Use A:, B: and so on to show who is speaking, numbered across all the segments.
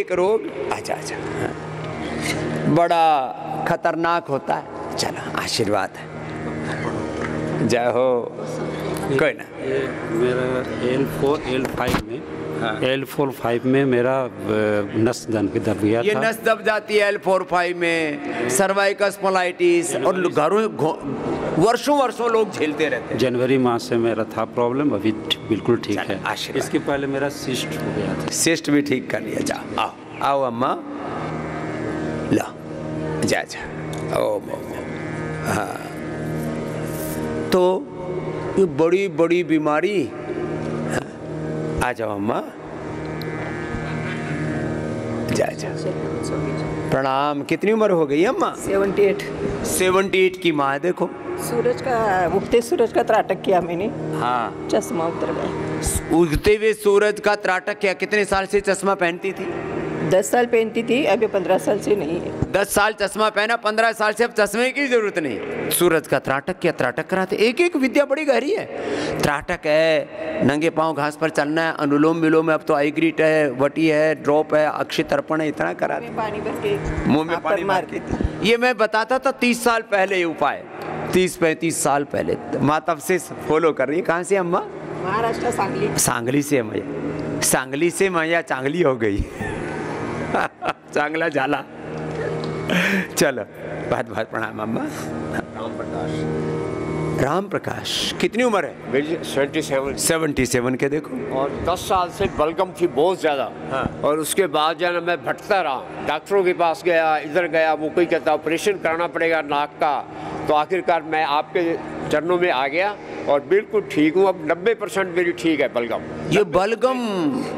A: एक रोग, अच्छा अच्छा, हाँ। बड़ा खतरनाक होता है। चलो आशीर्वाद है, जय हो। कोई ना,
B: ये मेरा L4 L5 में,
A: हाँ।
B: L4-5 में मेरा नस दब गया
A: ये
B: था।
A: नस दब जाती है L4-5 में, सर्वाइकल स्पॉन्डिलाइटिस, और घरों वर्षों वर्षों लोग झेलते रहते हैं।
B: जनवरी माह से मेरा था प्रॉब्लम, अभी बिल्कुल ठीक है।
A: आशीर्वाद।
B: इसके पहले मेरा सिस्ट हो गया था।
A: सिस्ट भी ठीक कर लिया। जाओ आओ, आओ अम्मा, लो जा जा, ओ हाँ। तो ये बड़ी बड़ी बीमारी, हाँ। आ जाओ अम्मा, जा जा। प्रणाम। कितनी उम्र हो गई अम्मा?
C: 78।
A: 78 की माँ है। देखो
C: सूरज का, उगते सूरज का त्राटक किया मैंने,
A: हाँ,
C: चश्मा उतर गया।
A: उगते हुए सूरज का त्राटक किया। कितने साल से चश्मा पहनती थी?
C: 10 साल पहनती थी, अभी 15 साल से नहीं है।
A: 10 साल चश्मा पहना, 15 साल से अब चश्मे की जरूरत नहीं। सूरज का त्राटक किया, त्राटक कराते। एक एक विद्या बड़ी गहरी है। त्राटक है, नंगे पांव घास पर चलना है, अनुलोम विलोम है, अब तो आईग्रीट है, वटी है, ड्रॉप है, अक्षय तर्पण है, इतना करा।
C: पानी भर के
A: मुंह में पानी मार के। ये मैं बताता था 30 साल पहले ये उपाय, 30-35 साल पहले। माँ तब से फॉलो कर रही है। कहाँ से अम्मा?
C: महाराष्ट्र, सांगली।
A: सांगली से मैया, सांगली से मैया चांगली हो गई। चांगला झाला। चलो बहुत बहुत प्रणाम अम्मा। राम प्रकाश, कितनी उम्र है?
D: मेरी 77।
A: 77 के देखो।
D: और 10 साल से बलगम थी बहुत ज़्यादा।
A: हाँ।
D: और उसके बाद जो है ना मैं भटकता रहा, डॉक्टरों के पास गया, इधर गया, वो कोई कहता ऑपरेशन कराना पड़ेगा नाक का। तो आखिरकार मैं आपके चरणों में आ गया और बिल्कुल ठीक हूँ। अब 90% मेरी ठीक है बलगम।
A: ये बलगम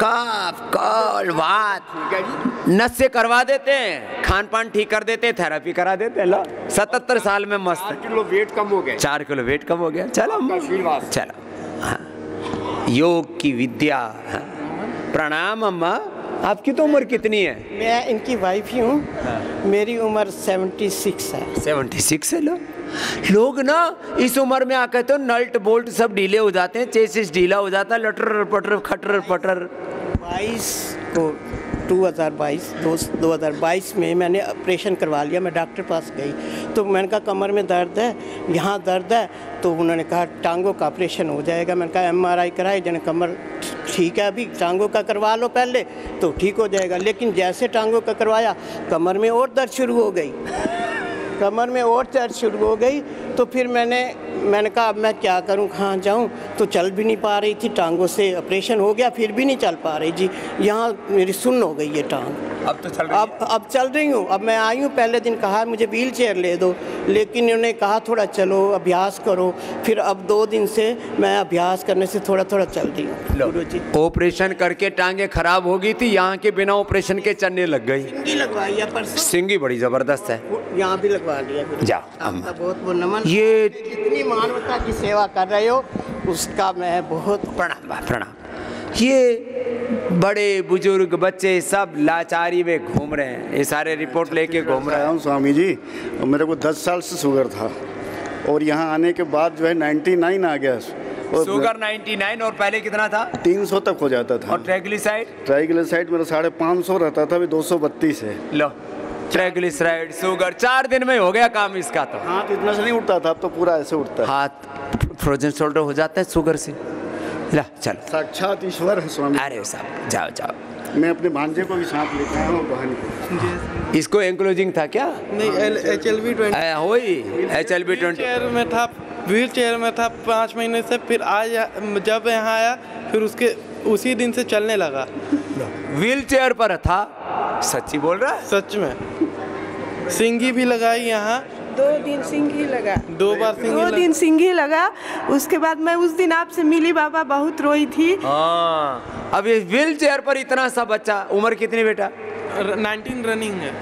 A: कफ कल वात
D: ठीक है जी।
A: नस से करवा देते हैं, खान पान ठीक कर देते हैं, थेरेपी करा देते हैं। लो 77 साल में मस्त
D: 4 किलो वेट कम हो गया।
A: 4 किलो वेट कम हो गया। चलो
D: आपका आशीर्वाद।
A: चलो, हाँ। योग की विद्या, हाँ। प्रणाम अम्मा। आपकी तो उम्र कितनी है?
C: मैं इनकी वाइफ ही हूँ। मेरी उम्र 76 है।
A: 76 है। लोग ना इस उम्र में आकर तो नल्ट बोल्ट सब ढीले हो जाते हैं, चेसिस ढीला हो जाता है, लटर पटर खटर पटर।
C: 2022 में मैंने ऑपरेशन करवा लिया। मैं डॉक्टर पास गई तो मैंने कहा कमर में दर्द है, यहाँ दर्द है। तो उन्होंने कहा टांगों का ऑपरेशन हो जाएगा। मैंने कहा MRI कराई, जने कमर ठीक है, अभी टांगों का करवा लो पहले तो ठीक हो जाएगा। लेकिन जैसे टांगों का करवाया, कमर में और दर्द शुरू हो गई, कमर में और दर्द शुरू हो गई। तो फिर मैंने कहा अब मैं क्या करूं, कहाँ जाऊं। तो चल भी नहीं पा रही थी, टांगों से ऑपरेशन हो गया फिर भी नहीं चल पा रही जी। यहाँ मेरी सुन्न हो गई ये टांग।
A: अब तो चल रही है।
C: अब चल रही हूँ। अब मैं आई हूँ, पहले दिन कहा मुझे व्हील चेयर ले दो, लेकिन इन्होंने कहा थोड़ा चलो अभ्यास करो। फिर अब 2 दिन से मैं अभ्यास करने से थोड़ा थोड़ा चल रही हूँ। गुरुजी,
A: ऑपरेशन करके टांगे खराब हो गई थी, यहाँ के बिना ऑपरेशन के चलने लग गई।
C: सिंगी लगवाई है परसों,
A: सिंगी बड़ी जबरदस्त है।
C: यहाँ भी लगवा लिया।
A: जाओ
C: आपका
A: अम्मा।
C: बहुत बहुत नमन।
A: ये
C: जितनी मानवता की सेवा कर रहे हो उसका मैं बहुत
A: प्रणाम प्रणाम। ये बड़े बुजुर्ग बच्चे सब लाचारी में घूम रहे हैं, ये सारे रिपोर्ट लेके घूम रहे
E: आया
A: हैं।
E: हूँ स्वामी जी। मेरे को 10 साल से शुगर था और यहाँ आने के बाद जो है 99 आ गया। और
A: शुगर 99 और पहले कितना था?
E: 300 तक हो जाता था।
A: और ट्राइग्लिसराइड?
E: ट्राइग्लिसराइड मेरा 550 रहता था, अभी 232 है।
A: लो ट्राइग्लिसराइड शुगर 4 दिन में हो गया काम इसका। तो
E: हाथ इतना से नहीं उठता था, अब तो पूरा ऐसे उठता है।
A: हाथ फ्रोजन शोल्डर हो जाता है शुगर से। ला चलो।
E: साक्षात ईश्वर है स्वामी।
A: अरे साहब जाओ जाओ।
E: मैं अपने भांजे को भी साथ लेकर आया हूँ बहन को।
A: इसको एंक्लोजिंग था क्या?
F: नहीं, HLB 20
A: वही HLB 20
F: चेयर में था, व्हील चेयर में था 5 महीने से। फिर आज जब यहाँ आया फिर उसी दिन से चलने लगा।
A: व्हील चेयर पर था? सच्ची बोल रहा है?
F: सच में। सिंगी भी लगाई यहाँ,
C: 2 दिन सिंगी लगा,
F: 2 बार सिंगी
G: 2 दिन सिंगी लगा। उसके बाद मैं उस दिन आपसे मिली बाबा, बहुत रोई थी।
A: हाँ। अब ये व्हील चेयर पर इतना सा बच्चा, उम्र कितनी बेटा?
F: 19 रनिंग है।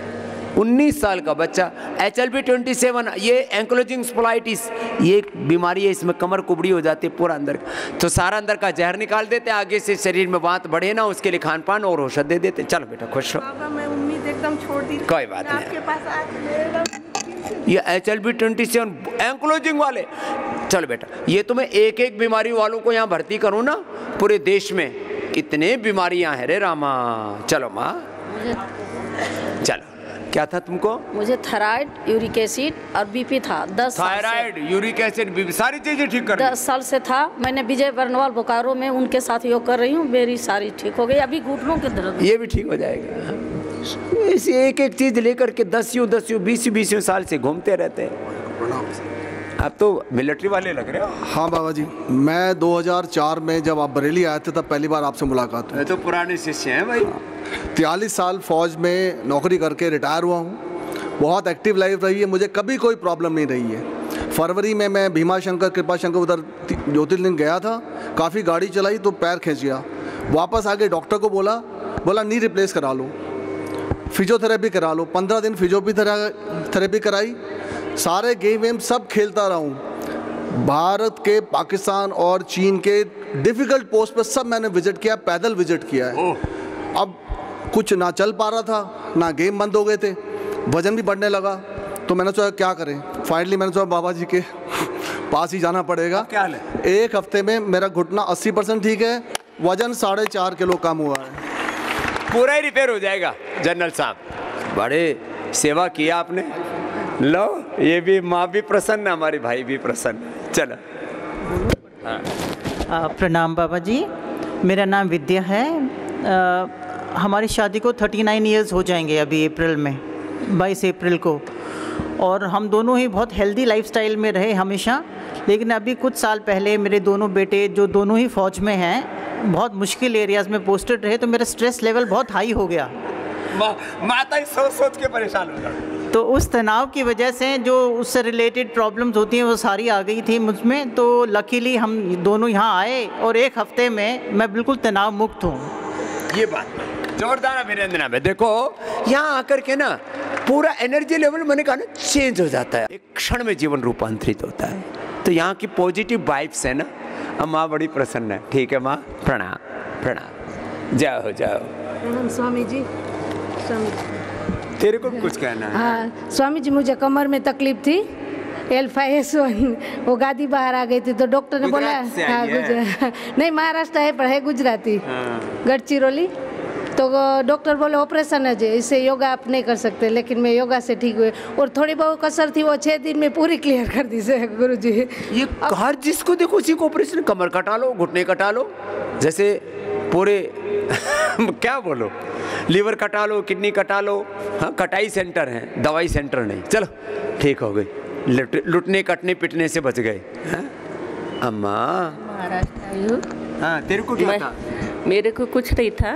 A: 19 साल का बच्चा। HLB 27, ये एंक्लोजिंग स्पोलाइटिस, ये एक बीमारी है, इसमें कमर कुबड़ी हो जाती है पूरा अंदर का। तो सारा अंदर का जहर निकाल देते, आगे से शरीर में बात बढ़े ना, उसके लिए खान पान और औषध दे देते। चलो बेटा खुश रहो।
G: बाबा मैं उम्मीद एकदम छोड़ दी।
A: कोई बात नहीं।
G: आपके पास आके
A: ये HLB 27 एंक्लोजिंग वाले। चलो बेटा, ये तो मैं एक एक बीमारी वालों को यहाँ भर्ती करूँ ना, पूरे देश में कितने बीमारियाँ हैं रे रामा। चलो माँ चलो, क्या था तुमको?
H: मुझे थायराइड, यूरिक एसिड और बीपी था 10 साल से।
A: थायराइड, यूरिक एसिड, बीपी, सारी चीजें ठीक कर
H: 10 साल से था। मैंने विजय बर्नवाल बोकारो में उनके साथ योग कर रही हूँ, मेरी सारी ठीक हो गई। अभी घुटनों के दर्द,
A: ये भी ठीक हो जाएगा। ऐसे एक एक चीज लेकर के 10 20 साल से घूमते रहते हैं। आप तो मिलिट्री वाले लग रहे हो।
I: हाँ बाबा जी, मैं 2004 में जब आप बरेली आए थे तब पहली बार आपसे मुलाकात हुई।
A: तो पुराने शिष्य हैं भाई।
I: 43 साल फौज में नौकरी करके रिटायर हुआ हूँ। बहुत एक्टिव लाइफ रही है, मुझे कभी कोई प्रॉब्लम नहीं रही है। फरवरी में मैं भीमा शंकर, कृपा शंकर उधर ज्योतिर्लिंग गया था, काफ़ी गाड़ी चलाई तो पैर खींच गया। वापस आके डॉक्टर को बोला नी रिप्लेस करा लो, फिजियोथेरेपी करा लो। 15 दिन फिजियोथेरेपी कराई, सारे गेम वेम सब खेलता रहा हूँ। भारत के, पाकिस्तान और चीन के डिफ़िकल्ट पोस्ट पर सब मैंने विजिट किया, पैदल विजिट किया है। अब कुछ ना चल पा रहा था, ना गेम बंद हो गए थे, वज़न भी बढ़ने लगा। तो मैंने सोचा क्या करें, फाइनली मैंने सोचा बाबा जी के पास ही जाना पड़ेगा।
A: क्या हाल है?
I: 1 हफ्ते में मेरा घुटना 80% ठीक है, वज़न 4.5 किलो कम हुआ है।
A: पूरा ही रिपेयर हो जाएगा। जनरल साहब, बड़े सेवा किया आपने। लो, ये भी माँ भी प्रसन्न, हमारे भाई भी प्रसन्न। चलो।
J: प्रणाम बाबा जी, मेरा नाम विद्या है। हमारी शादी को 39 इयर्स हो जाएंगे अभी अप्रैल में, 22 अप्रैल को। और हम दोनों ही बहुत हेल्दी लाइफस्टाइल में रहे हमेशा। लेकिन अभी कुछ साल पहले मेरे दोनों बेटे, जो दोनों ही फ़ौज में हैं, बहुत मुश्किल एरियाज़ में पोस्टेड रहे, तो मेरा स्ट्रेस लेवल बहुत हाई हो गया।
A: माता सोच के परेशान हो गया।
J: तो उस तनाव की वजह से जो उससे रिलेटेड प्रॉब्लम्स होती हैं वो सारी आ गई थी मुझ में। तो लकीली हम दोनों यहाँ आए और 1 हफ्ते में मैं बिल्कुल तनाव मुक्त हूँ।
A: ये बात जोरदार अभिनंदन है। देखो, यहाँ आकर के ना पूरा एनर्जी लेवल मैंने कहा ना चेंज हो जाता है, एक क्षण में जीवन रूपांतरित होता है। तो यहाँ की पॉजिटिव वाइब्स है ना, अब माँ बड़ी प्रसन्न है। ठीक है माँ, प्रणाम प्रणाम, जाओ जाओ।
K: प्रणाम स्वामी जी।
A: तेरे को कुछ कहना है?
K: हाँ स्वामी जी, मुझे कमर में तकलीफ थी, L5S1, वो गादी बाहर आ गई थी, तो डॉक्टर ने बोला, हाँ नहीं महाराष्ट्र है पर है गुजराती, गढ़चिरौली। तो डॉक्टर बोले ऑपरेशन है जी, इससे योगा आप नहीं कर सकते। लेकिन मैं योगा से ठीक हुए, और थोड़ी बहुत कसर थी वो 6 दिन में पूरी क्लियर कर दी से गुरु जी।
A: ये हर जिसको देखो उसी को ऑपरेशन, कमर कटा लो, घुटने कटा लो, जैसे पूरे क्या बोलो, लीवर कटा लो, किडनी कटा लो। हाँ, कटाई सेंटर है, दवाई सेंटर नहीं। चलो ठीक हो गई, लुटने कटने पिटने से बच गए। अम्मा
L: महाराष्ट्र आई हूँ।
A: हाँ, तेरे को क्या था?
L: मेरे को कुछ नहीं था,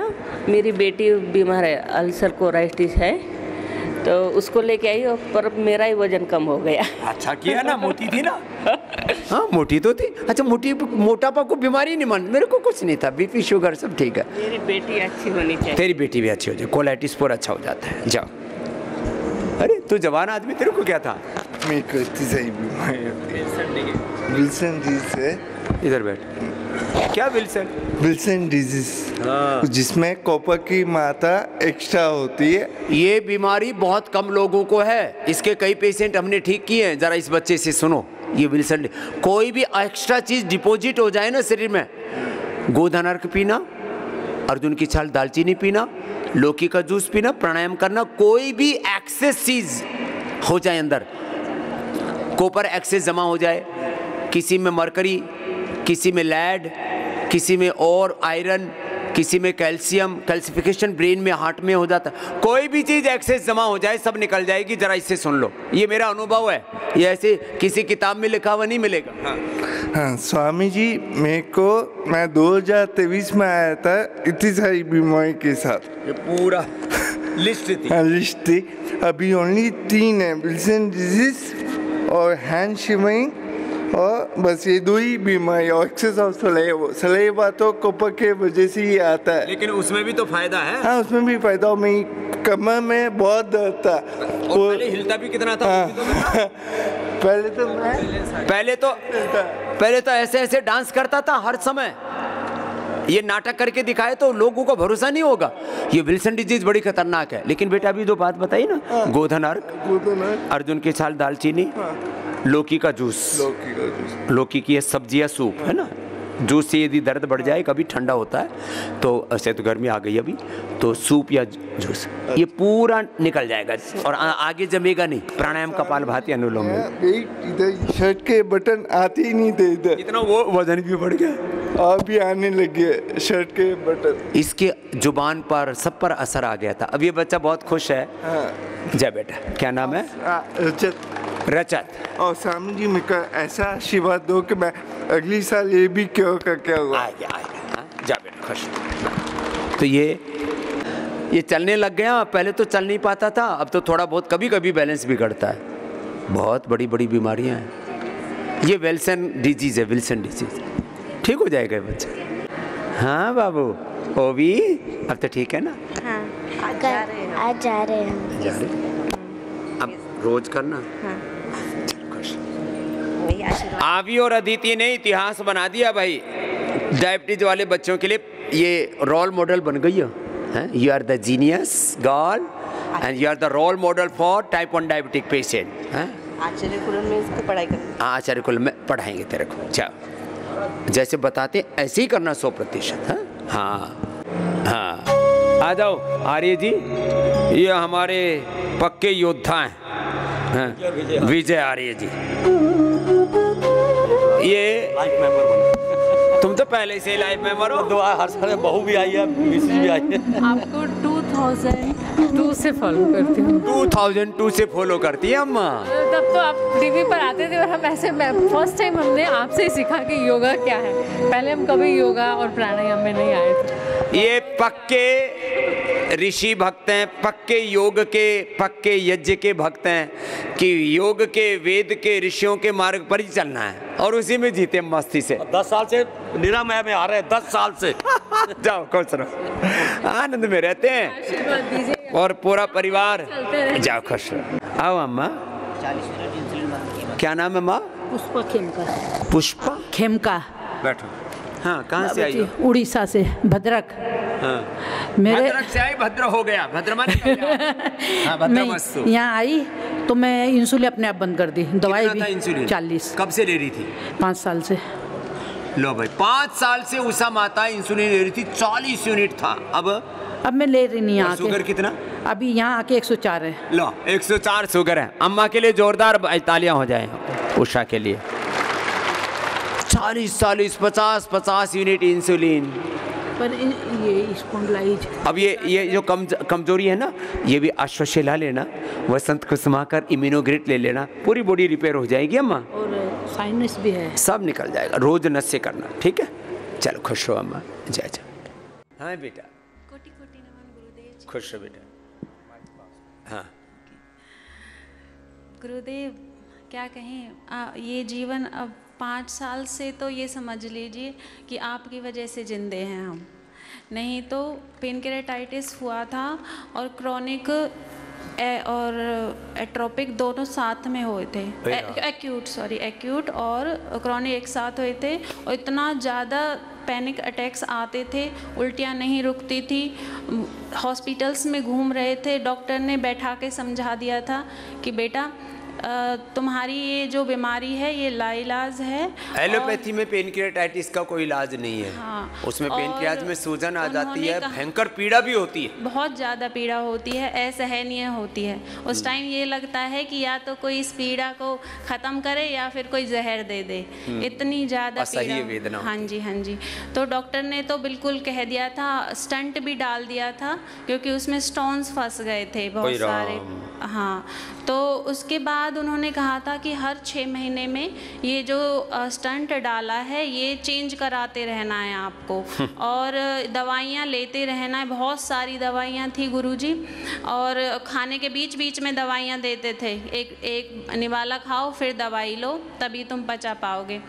L: मेरी बेटी बीमार है, अल्सर कोलाइटिस है, तो उसको लेके आई, पर मेरा ही वजन कम हो गया।
A: अच्छा किया ना, मोटी थी ना। हाँ मोटी तो थी। अच्छा, मोटापा को बीमारी नहीं मान, मेरे को कुछ नहीं था, बीपी शुगर सब ठीक है।
L: मेरी बेटी अच्छी होनी चाहिए।
A: तेरी बेटी भी अच्छी हो जाए, कोलाइटिस पूरा अच्छा हो जाता है। जाओ। अरे तू जवान आदमी, तेरे को क्या था?
M: मेरे को इतनी सही बीमारी विल्सन डिजीज है।
A: इधर बैठ। क्या विल्सन
M: डिजीज, जिसमें कॉपर की मात्रा एक्स्ट्रा होती है।
A: ये बीमारी बहुत कम लोगों को है, इसके कई पेशेंट हमने ठीक किए हैं। जरा इस बच्चे से सुनो, ये विल्सन, कोई भी एक्स्ट्रा चीज डिपॉजिट हो जाए ना शरीर में, गोधन अर्क पीना, अर्जुन की छाल दालचीनी पीना, लौकी का जूस पीना, प्राणायाम करना, कोई भी एक्सेस चीज हो जाए अंदर, कॉपर एक्सेस जमा हो जाए, किसी में मरकरी, किसी में लेड, किसी में और आयरन, किसी में कैल्शियम, कैल्सिफिकेशन ब्रेन में, हार्ट में हो जाता, कोई भी चीज़ एक्सेस जमा हो जाए सब निकल जाएगी। जरा इससे सुन लो, ये मेरा अनुभव है, ये ऐसे किसी किताब में लिखा हुआ नहीं मिलेगा।
M: हाँ स्वामी जी, मैं 2023 में आया था इतनी सारी बीमारी के साथ,
A: ये पूरा लिस्ट थी।
M: हाँ लिस्ट थी। अभी ओनली 3 है, विल्सन डिजीज और हैंड शिवरिंग, और बस ये 2 ही बीमारी, और एक्सेस ऑफ सलेवा तो कॉपर के वजह से ही आता है।
A: लेकिन उसमें भी तो फायदा है।
M: हाँ उसमें भी फायदा, और मेरी कमर में बहुत दर्द था।
A: और पहले हिलता भी कितना था?
M: हाँ।
A: पहले तो ऐसे ऐसे डांस करता था हर समय। ये नाटक करके दिखाए तो लोगों को भरोसा नहीं होगा। ये विल्सन डिजीज बड़ी खतरनाक है। लेकिन बेटा अभी जो बात बताई ना, गोधन अर्क, अर्जुन की छाल दालचीनी, लौकी का जूस, लौकी की ये सब्जी या सूप है ना, जूस से यदि दर्द बढ़ जाए, कभी ठंडा होता है तो ऐसे तो गर्मी आ गई अभी, तो सूप या जूस ये पूरा निकल जाएगा और आगे जमेगा नहीं। प्राणायाम, कपालभाति, अनुलोम
M: इधर शर्ट के बटन आते ही नहीं थे इधर,
A: इतना वो वजन भी बढ़ गया,
M: अभी आने लगे शर्ट के बटन।
A: इसके जुबान पर सब पर असर आ गया था। अब ये बच्चा बहुत खुश है। जय बेटा, क्या नाम है?
M: रजत।
A: रजत।
M: और स्वामी जी मेरे को ऐसा आशीर्वाद दो कि मैं अगली साल ये भी क्यों का क्या हुआ।
A: आ गया। जा बेटा, खुश। तो ये चलने लग गया। पहले तो चल नहीं पाता था, अब तो थोड़ा बहुत कभी कभी बैलेंस बिगड़ता है। बहुत बड़ी बड़ी बीमारियां हैं। ये विल्सन डिजीज है, विल्सन डिजीज। ठीक हो जाएगा ये बच्चा। हाँ बाबू, वो भी अब तो ठीक है ना?
N: हाँ, आज जा रहे हैं।
A: अब रोज करना। आवी और अदिति ने इतिहास बना दिया भाई डायबिटीज वाले बच्चों के लिए। ये रोल मॉडल बन गई है। You are the genius girl and you are the role model for type 1 diabetic patient.
O: आचार्य कुल में इसको पढ़ाई करेंगे।
A: हाँ, आचार्य कुल में पढ़ाएंगे तेरे को। चलो, जैसे बताते ऐसे ही करना 100%। हाँ, आ जाओ आर्य जी, ये हमारे पक्के योद्धा हैं। विजय आर्य जी, ये तुम तो पहले से लाइव मेंबर हो।
P: हर साल बहू भी आई है, मिसेज भी आई है।
Q: आपको 2002 से फॉलो करती हूँ।
A: 2002 से फॉलो करती है अम्मा।
Q: तब तो आप टीवी पर आते थे और हम ऐसे फर्स्ट टाइम हमने आपसे सीखा कि योगा क्या है। पहले हम कभी योगा और प्राणायाम में नहीं आए थे।
A: ये पक्के ऋषि भक्त हैं, पक्के योग के, पक्के यज्ञ के भक्त हैं कि योग के, वेद के, ऋषियों के मार्ग पर ही चलना है और उसी में जीते मस्ती से।
P: 10 साल से निरामय में आ रहे हैं, 10 साल से।
A: जाओ, खुश रहो, आनंद में रहते हैं और पूरा परिवार। जाओ, खुश रहो। आओ अम्मा। क्या नाम है माँ?
R: पुष्पा खेमका।
A: पुष्पा
R: खेमका।
A: बैठो। हाँ, कहाँ से आई हो?
R: उड़ीसा से, भद्रक।
A: हाँ,
R: मेरे
A: भद्रक से आई, भद्र हो गया, भद्र मान हाँ,
R: मैं यहाँ आई तो मैं इंसुलिन अपने आप बंद कर दी। दवाई भी 40।
A: कब से ले रही थी?
R: 5 साल से।
A: लो भाई, 5 साल से उषा माता इंसुलिन ले रही थी, 40 यूनिट था। अब
R: मैं ले रही नहीं आके।
A: शुगर कितना?
R: अभी यहाँ आके 104 है।
A: लो, 104 शुगर है। अम्मा के लिए जोरदार तालियां हो जाए उषा के लिए। 40 50 यूनिट इंसुलिन।
R: पर ये स्पॉन्डिलाइज।
A: अब ये जो कमजोरी है ना, ये भी अश्वशिला लेना, वसंत कुसुमाकर, इम्यूनोग्रेट ले लेना, पूरी बॉडी रिपेयर हो जाएगी अम्मा।
R: और साइनस भी है, सब
A: निकल जाएगा। रोज नस्य करना, ठीक है? चलो, खुश रहो अम्मा। जय जय। हाँ बेटा,
S: कोटि कोटि नमन गुरुदेव।
A: खुश रहो बेटा। हाँ
S: गुरुदेव, क्या कहें, ये जीवन अब 5 साल से तो ये समझ लीजिए कि आपकी वजह से जिंदे हैं हम। नहीं तो पेनक्रेटाइटिस हुआ था और क्रॉनिक और एट्रोपिक दोनों साथ में हुए थे। एक्यूट और क्रॉनिक एक साथ हुए थे और इतना ज़्यादा पैनिक अटैक्स आते थे, उल्टियाँ नहीं रुकती थी, हॉस्पिटल्स में घूम रहे थे। डॉक्टर ने बैठा के समझा दिया था कि बेटा तुम्हारी ये जो बीमारी है ये लाइलाज है।
A: एलोपैथी में पेनक्रियाटाइटिस का कोई इलाज नहीं है।
S: हाँ,
A: उसमें पेनक्रियाज में सूजन आ जाती है, भयंकर पीड़ा भी होती है,
S: बहुत ज़्यादा पीड़ा होती है, असहनीय होती है। उस टाइम ये लगता है कि या तो कोई इस पीड़ा को ख़त्म करे या फिर कोई जहर दे दे, इतनी ज़्यादा पीड़ा। हाँ जी, हाँ जी। तो डॉक्टर ने तो बिल्कुल कह दिया था, स्टंट भी डाल दिया था क्योंकि उसमें स्टोन्स फंस गए थे बहुत सारे। हाँ, तो उसके बाद उन्होंने कहा था कि हर 6 महीने में ये जो स्टंट डाला है ये चेंज कराते रहना है आपको और दवाइयाँ लेते रहना है। बहुत सारी दवाइयाँ थी गुरुजी, और खाने के बीच बीच में दवाइयाँ देते थे। एक निवाला खाओ फिर दवाई लो, तभी तुम पचा पाओगे।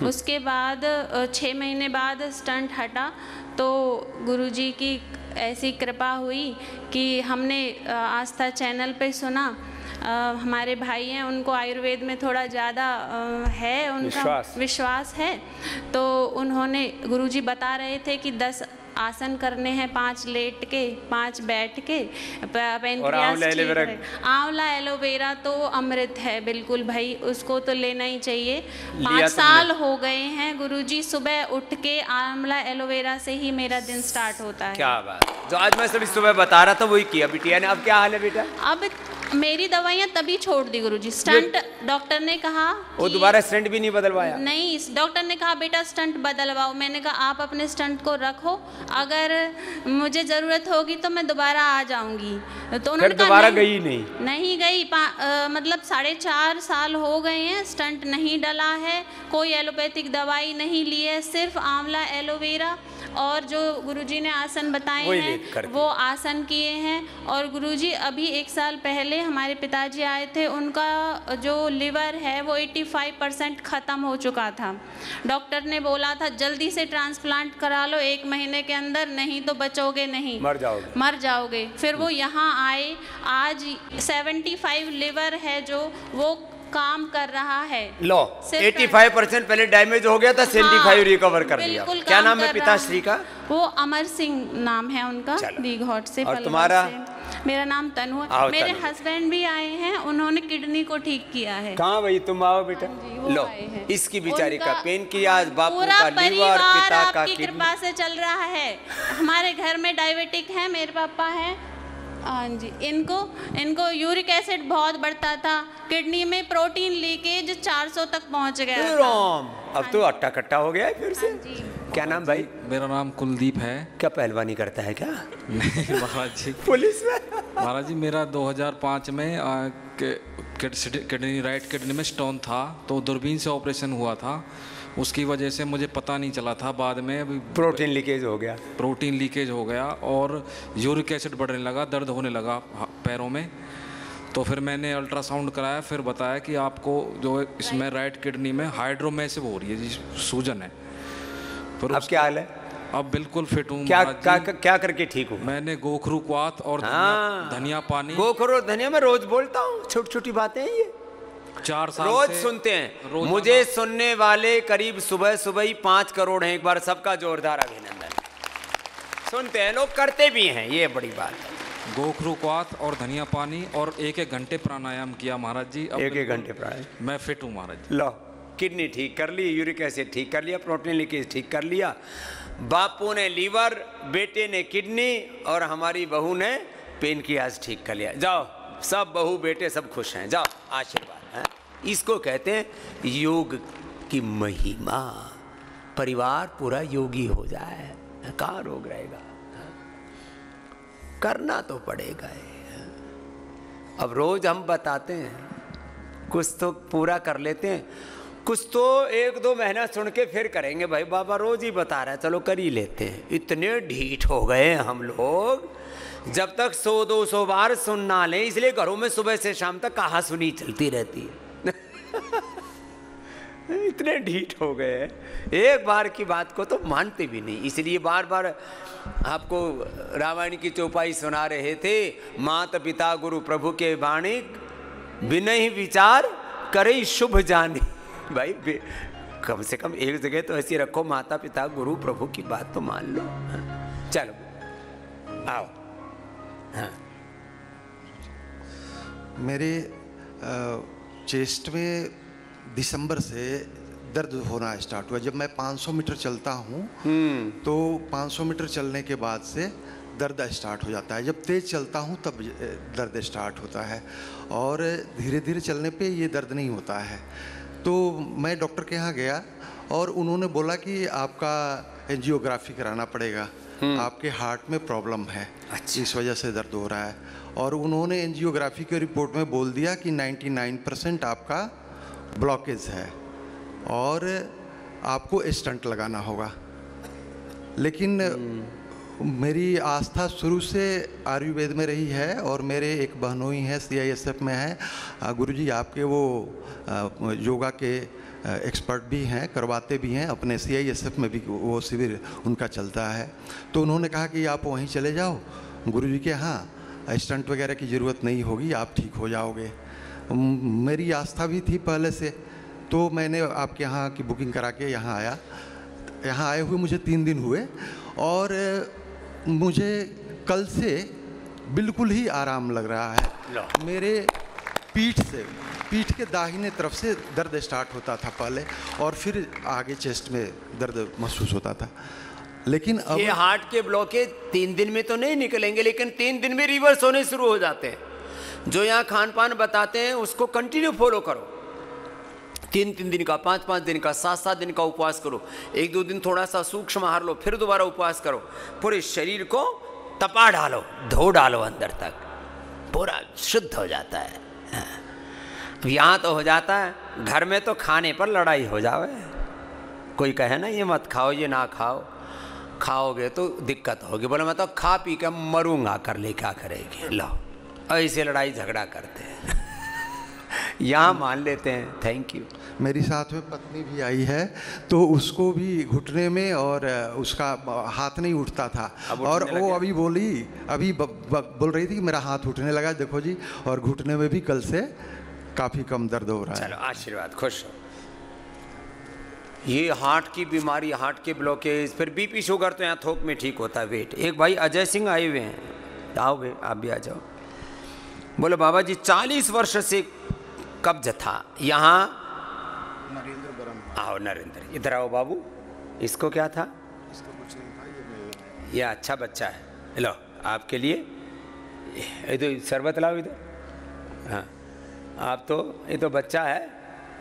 S: उसके बाद 6 महीने बाद स्टंट हटा तो गुरुजी की ऐसी कृपा हुई कि हमने आस्था चैनल पे सुना। हमारे भाई हैं, उनको आयुर्वेद में थोड़ा ज़्यादा है उनका विश्वास है, तो उन्होंने गुरुजी बता रहे थे कि 10 आसन करने हैं, 5 लेट के 5 बैठ के। आंवला एलोवेरा तो अमृत है बिल्कुल भाई, उसको तो लेना ही चाहिए। 5 साल हो गए हैं गुरुजी, सुबह उठ के आंवला एलोवेरा से ही मेरा दिन स्टार्ट होता है।
A: क्या बात, जो आज मैं सभी सुबह बता रहा था वही किया बिटिया ने। अब क्या हाल है बेटा?
S: अब मेरी दवाइयाँ तभी छोड़ दी गुरुजी। स्टंट डॉक्टर ने कहा
A: वो दोबारा स्टंट भी नहीं बदलवाया?
S: नहीं, डॉक्टर ने कहा बेटा स्टंट बदलवाओ। मैंने कहा आप अपने स्टंट को रखो, अगर मुझे ज़रूरत होगी तो मैं दोबारा आ जाऊंगी। तो उन्होंने कहा
A: दोबारा गई नहीं
S: गई। मतलब 4.5 साल हो गए हैं, स्टंट नहीं डला है, कोई एलोपैथिक दवाई नहीं ली है, सिर्फ आंवला एलोवेरा और जो गुरुजी ने आसन बताए हैं वो आसन किए हैं। और गुरुजी अभी 1 साल पहले हमारे पिताजी आए थे, उनका जो लिवर है वो 85% ख़त्म हो चुका था। डॉक्टर ने बोला था जल्दी से ट्रांसप्लांट करा लो 1 महीने के अंदर, नहीं तो बचोगे नहीं, मर जाओगे। फिर वो यहाँ आए, आज 75 लिवर है जो वो काम कर रहा है।
A: लो 85% पहले डैमेज हो गया था, 75 रिकवर कर लिया। क्या नाम है पिताश्री का?
S: वो अमर सिंह नाम है उनका, दीघौट से।
A: और तुम्हारा?
S: मेरा नाम तनु है। मेरे हस्बैंड भी आए हैं, उन्होंने किडनी को ठीक किया है।
A: कहाँ भाई तुम आओ बेटा। लो इसकी बिचारी का पेन किया, आज बापू का लीवर, पिता का
S: किडनी। कृपा से चल रहा है। हमारे घर में डायबिटिक है, मेरे पापा है। हाँ जी, इनको यूरिक एसिड बहुत बढ़ता था, किडनी में प्रोटीन लीकेज 400 तक पहुंच गया था।
A: अब तो अट्टा कट्टा हो गया है फिर से। क्या नाम भाई?
T: मेरा नाम कुलदीप है।
A: क्या पहलवानी करता है क्या?
T: नहीं महाराज जी।
A: पुलिस में?
T: महाराज जी मेरा 2005 में किडनी, राइट किडनी में स्टोन था, तो दूरबीन से ऑपरेशन हुआ था। उसकी वजह से मुझे पता नहीं चला था, बाद में अभी
A: प्रोटीन लीकेज हो गया और
T: यूरिक एसिड बढ़ने लगा, दर्द होने लगा पैरों में। तो फिर मैंने अल्ट्रासाउंड कराया, फिर बताया कि आपको जो इसमें राइट किडनी में हाइड्रोमेसिव हो रही है जी, सूजन है।
A: फिर अब क्या हाल है?
T: अब बिल्कुल फिट हूँ।
A: क्या करके ठीक हूँ?
T: मैंने गोखरू क्वाथ और धनिया पानी।
A: गोखरू और धनिया मैं रोज बोलता हूँ, छोटी छोटी बातें हैं ये,
T: 4 साल
A: रोज सुनते हैं। मुझे सुनने वाले करीब सुबह ही 5 करोड़ हैं। एक बार सबका जोरदार अभिनंदन। सुनते हैं लोग, करते भी हैं, ये बड़ी बात है।
T: गोखरू क्वाथ और धनिया पानी और 1-1 घंटे प्राणायाम किया महाराज जी।
A: 1-1 घंटे प्राणायाम।
T: मैं फिट हूँ महाराज जी।
A: लो किडनी ठीक कर ली, यूरिक एसिड ठीक कर लिया, प्रोटीन लीकेज ठीक कर लिया, बापू ने लीवर, बेटे ने किडनी और हमारी बहू ने पेनक्रियाज ठीक कर लिया। जाओ सब बहू बेटे सब खुश हैं, जाओ आशीर्वाद। इसको कहते हैं योग की महिमा। परिवार पूरा योगी हो जाए, कहाँ रोग रहेगा? करना तो पड़ेगा। अब रोज हम बताते हैं, कुछ तो पूरा कर लेते हैं, कुछ तो 1-2 महीना सुन के फिर करेंगे। भाई बाबा रोज ही बता रहा है, चलो कर ही लेते हैं। इतने ढीठ हो गए हम लोग, जब तक 100-200 बार सुन ना लें, इसलिए घरों में सुबह से शाम तक कहा सुनी चलती रहती है। इतने ढीठ हो गए हैं, एक बार की बात को तो मानते भी नहीं। इसलिए बार बार आपको रामायण की चौपाई सुना रहे थे, माता पिता गुरु प्रभु के वाणी, बिनहि विचार करे शुभ जानी। भाई कम से कम एक जगह तो ऐसी रखो, माता पिता गुरु प्रभु की बात तो मान लो। चलो आओ। हाँ।
U: मेरे चेस्ट में दिसंबर से दर्द होना स्टार्ट हुआ। जब मैं 500 मीटर चलता हूँ तो 500 मीटर चलने के बाद से दर्द स्टार्ट हो जाता है। जब तेज़ चलता हूँ तब दर्द स्टार्ट होता है, और धीरे धीरे चलने पे ये दर्द नहीं होता है। तो मैं डॉक्टर के यहाँ गया और उन्होंने बोला कि आपका एंजियोग्राफी कराना पड़ेगा, आपके हार्ट में प्रॉब्लम है, इस वजह से दर्द हो रहा है। और उन्होंने एंजियोग्राफी के रिपोर्ट में बोल दिया कि 99% आपका ब्लॉकेज है और आपको स्टंट लगाना होगा। लेकिन मेरी आस्था शुरू से आयुर्वेद में रही है, और मेरे एक बहनोई हैं CISF में है। गुरुजी आपके वो योगा के एक्सपर्ट भी हैं, करवाते भी हैं, अपने CISF में भी वो शिविर उनका चलता है। तो उन्होंने कहा कि आप वहीं चले जाओ गुरुजी के यहाँ, स्टंट वगैरह की ज़रूरत नहीं होगी, आप ठीक हो जाओगे। मेरी आस्था भी थी पहले से, तो मैंने आपके यहाँ की बुकिंग करा के यहाँ आया। यहाँ आए हुए मुझे 3 दिन हुए और मुझे कल से बिल्कुल ही आराम लग रहा है। मेरे पीठ के दाहिने तरफ से दर्द स्टार्ट होता था पहले, और फिर आगे चेस्ट में दर्द महसूस होता था। लेकिन अब
A: ये हार्ट के ब्लॉकेज 3 दिन में तो नहीं निकलेंगे, लेकिन 3 दिन में रिवर्स होने शुरू हो जाते हैं। जो यहाँ खान पान बताते हैं उसको कंटिन्यू फॉलो करो। 3-3 दिन का, 5-5 दिन का, 7-7 दिन का उपवास करो। 1-2 दिन थोड़ा सा सूक्ष्म आहार लो, फिर दोबारा उपवास करो। पूरे शरीर को तपा डालो, धो डालो अंदर तक, पूरा शुद्ध हो जाता है। यहाँ तो हो जाता है, घर में तो खाने पर लड़ाई हो जावे। कोई कहे ना ये मत खाओ, ये ना खाओ, खाओगे तो दिक्कत होगी। बोले मैं तो खा पी के मरूंगा, कर ले क्या करेगी। लो ऐसे लड़ाई झगड़ा करते हैं। यहाँ मान लेते हैं। Thank you.
U: मेरी साथ में पत्नी भी आई है, तो उसको भी घुटने में और उसका हाथ नहीं उठता था, और वो अभी बोल रही थी कि मेरा हाथ उठने लगा, देखो जी, और घुटने में भी कल से काफ़ी कम दर्द हो रहा है।
A: चलो आशीर्वाद, खुश हो। ये हार्ट की बीमारी, हार्ट के ब्लॉकेज, फिर बीपी शुगर तो यहाँ थोक में ठीक होता है। वेट, एक भाई अजय सिंह आए हुए हैं, आओ भाई आप भी आ जाओ। बोले बाबा जी 40 वर्ष से कब्ज था यहाँ। आओ नरेंद्र, इधर आओ बाबू। इसको क्या था? इसको कुछ नहीं था, ये अच्छा बच्चा है। लो आपके लिए इधर शरबत लाओ इधर। हाँ आप तो, ये तो बच्चा है,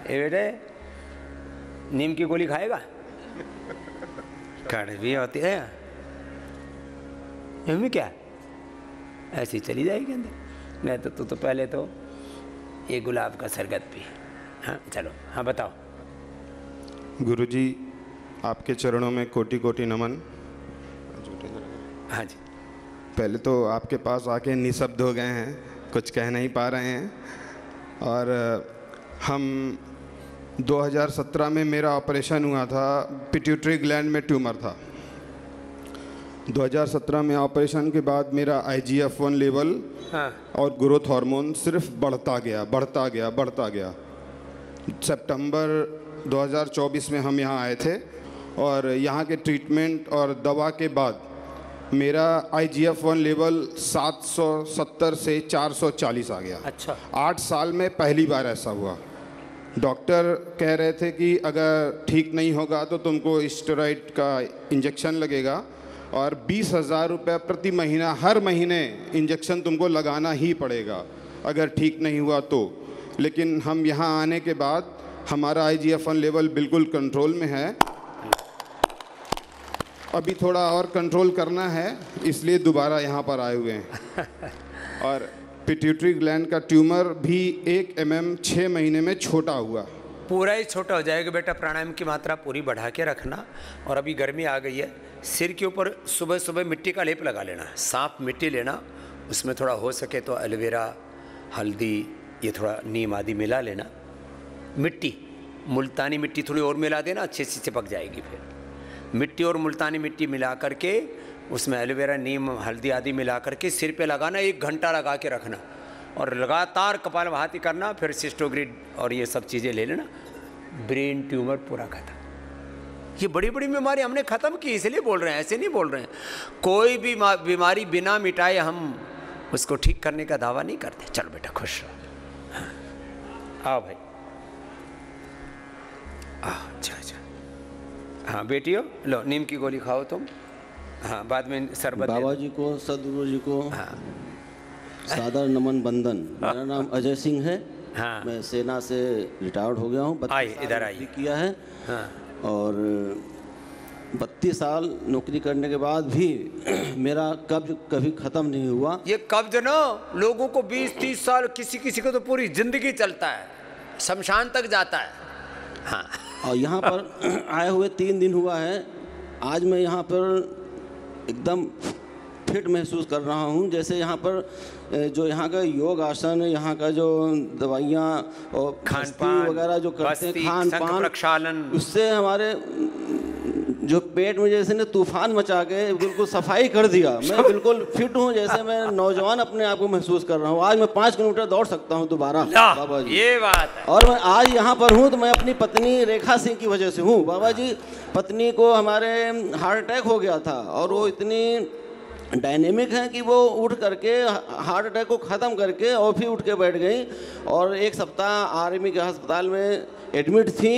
A: ये बेटे नीम की गोली खाएगा? कड़वी होती है इनमें, क्या ऐसी चली जाएगी अंदर। नहीं तो तू तो पहले तो ये गुलाब का शरबत पी। हाँ चलो, हाँ बताओ।
B: गुरुजी आपके चरणों में कोटि कोटि नमन।
A: हाँ जी।
B: पहले तो आपके पास आके निशब्द हो गए हैं, कुछ कह नहीं पा रहे हैं। और हम 2017 में मेरा ऑपरेशन हुआ था, पिट्यूटरी ग्लैंड में ट्यूमर था। 2017 में ऑपरेशन के बाद मेरा IGF-1 लेवल और ग्रोथ हार्मोन सिर्फ बढ़ता गया। सितंबर 2024 में हम यहाँ आए थे, और यहाँ के ट्रीटमेंट और दवा के बाद मेरा IGF-1 लेवल 770 से 440 आ गया।
A: अच्छा।
B: 8 साल में पहली बार ऐसा हुआ। डॉक्टर कह रहे थे कि अगर ठीक नहीं होगा तो तुमको स्टेरॉइड का इंजेक्शन लगेगा, और 20,000 रुपये प्रति महीना हर महीने इंजेक्शन तुमको लगाना ही पड़ेगा अगर ठीक नहीं हुआ तो। लेकिन हम यहाँ आने के बाद हमारा IGF-1 लेवल बिल्कुल कंट्रोल में है। अभी थोड़ा और कंट्रोल करना है, इसलिए दोबारा यहाँ पर आए हुए हैं। और पिट्यूटरी ग्लैंड का ट्यूमर भी 1 mm 6 महीने में छोटा हुआ।
A: पूरा ही छोटा हो जाएगा बेटा। प्राणायाम की मात्रा पूरी बढ़ा के रखना। और अभी गर्मी आ गई है, सिर के ऊपर सुबह सुबह मिट्टी का लेप लगा लेना। साफ मिट्टी लेना, उसमें थोड़ा हो सके तो एलोवेरा, हल्दी, ये थोड़ा नीम आदि मिला लेना। मिट्टी, मुल्तानी मिट्टी थोड़ी और मिला देना, अच्छे से चिपक जाएगी। फिर मिट्टी और मुल्तानी मिट्टी मिला करके उसमें एलोवेरा, नीम, हल्दी आदि मिला करके सिर पे लगाना। 1 घंटा लगा के रखना, और लगातार कपालभाति करना। फिर सिस्टोग्रिड और ये सब चीज़ें ले लेना। ब्रेन ट्यूमर पूरा खत्म। ये बड़ी बड़ी बीमारी हमने ख़त्म की, इसलिए बोल रहे हैं, ऐसे नहीं बोल रहे हैं। कोई भी बीमारी बिना मिटाए हम उसको ठीक करने का दावा नहीं करते। चलो बेटा खुश रहो। हाँ। आओ भाई, अच्छा। हाँ बेटियों, लो नीम की गोली खाओ तुम। हाँ बाद में शरबत।
V: बाबा जी को, सदगुरु जी को सादर नमन बंदन। मेरा नाम अजय सिंह है।
A: हाँ।
V: मैं सेना से रिटायर्ड हो गया हूँ। 32 साल
A: इधर आइए।
V: किया है।
A: हाँ।
V: और 32 साल नौकरी करने के बाद भी मेरा कब्ज कभी ख़त्म नहीं हुआ।
A: ये कब्ज ना लोगों को 20-30 साल, किसी को तो पूरी जिंदगी चलता है, शमशान तक जाता है। हाँ।
V: और यहाँ पर आए हुए 3 दिन हुआ है। आज मैं यहाँ पर एकदम फिट महसूस कर रहा हूँ। जैसे यहाँ पर जो यहाँ का योग आसन, यहाँ का जो दवाइयाँ और खान पान वगैरह जो करते हैं, खान पान, उससे हमारे जो पेट में जैसे ने तूफान मचा के बिल्कुल सफाई कर दिया। मैं बिल्कुल फिट हूँ, जैसे मैं नौजवान अपने आप को महसूस कर रहा हूँ। आज मैं 5 किलोमीटर दौड़ सकता हूँ दोबारा बाबा जी।
A: ये बात है।
V: और मैं आज यहाँ पर हूँ तो मैं अपनी पत्नी रेखा सिंह की वजह से हूँ बाबा जी। पत्नी को हमारे हार्ट अटैक हो गया था और वो इतनी डायनेमिक है कि वो उठ करके हार्ट अटैक को ख़त्म करके और फिर उठ के बैठ गई और 1 सप्ताह आर्मी के अस्पताल में एडमिट थी।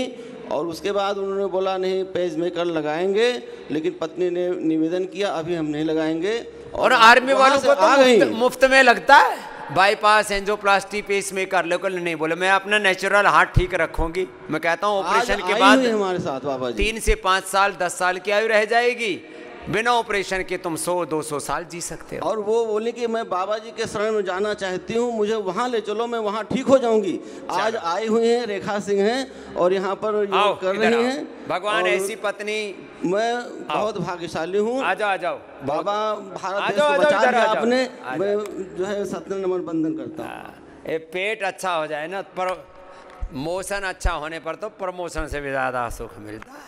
V: और उसके बाद उन्होंने बोला नहीं पेसमेकर लगाएंगे, लेकिन पत्नी ने निवेदन किया अभी हम नहीं लगाएंगे।
A: और आर्मी वालों को तो मुफ्त में लगता है बाईपास, एंजियोप्लास्टी, पेसमेकर। लोकल नहीं बोले मैं अपना नेचुरल हार्ट ठीक रखूंगी। मैं कहता हूँ ऑपरेशन के बाद
V: हमारे साथ बाबा जी
A: 3 से 5 साल 10 साल की आयु रह जाएगी। बिना ऑपरेशन के तुम 100-200 साल जी सकते हो।
V: और वो बोली कि मैं बाबा जी के शरण में जाना चाहती हूँ, मुझे वहाँ ले चलो, मैं वहाँ ठीक हो जाऊंगी। आज आई हुई हैं रेखा सिंह हैं और यहाँ पर योग कर रही हैं।
A: भगवान ऐसी पत्नी,
V: मैं बहुत भाग्यशाली हूँ।
A: आ जाओ आ जाओ
V: बाबा, भारत देश को बचा दिया आपने। मैं जो है 7 नंबर बंधन करता हूँ।
A: पेट अच्छा हो जाए ना, पर मोशन अच्छा होने पर तो प्रमोशन से भी ज़्यादा सुख मिलता है।